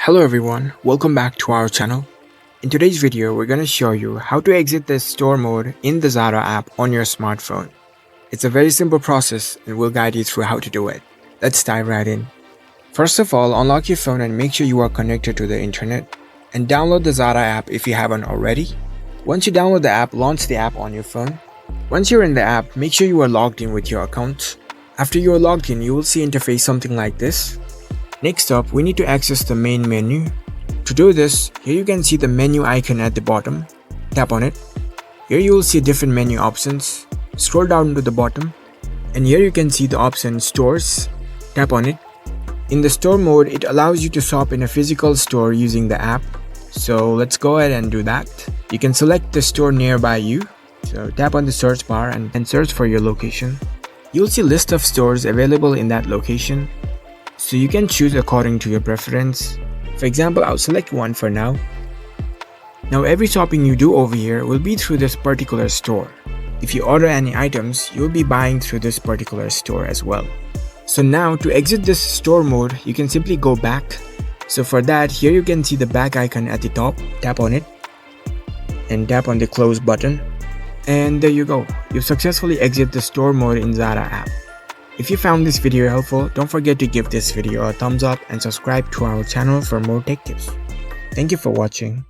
Hello everyone, welcome back to our channel. In today's video, we're going to show you how to exit the store mode in the Zara app on your smartphone. It's a very simple process and we'll guide you through how to do it. Let's dive right in. First of all, unlock your phone and make sure you are connected to the internet and download the Zara app if you haven't already. Once you download the app, launch the app on your phone. Once you're in the app, make sure you are logged in with your account. After you are logged in, you will see interface something like this. Next up, we need to access the main menu. To do this, here you can see the menu icon at the bottom. Tap on it. Here you will see different menu options. Scroll down to the bottom and here you can see the option Stores. Tap on it. In the store mode, it allows you to shop in a physical store using the app. So let's go ahead and do that. You can select the store nearby you. So tap on the search bar and search for your location. You'll see a list of stores available in that location. So you can choose according to your preference. For example, I'll select one for now. Now every shopping you do over here will be through this particular store. If you order any items, you'll be buying through this particular store as well. So now to exit this store mode, you can simply go back. So for that, here you can see the back icon at the top. Tap on it and tap on the close button. And there you go. You've successfully exited the store mode in Zara app. If you found this video helpful, don't forget to give this video a thumbs up and subscribe to our channel for more tech tips. Thank you for watching.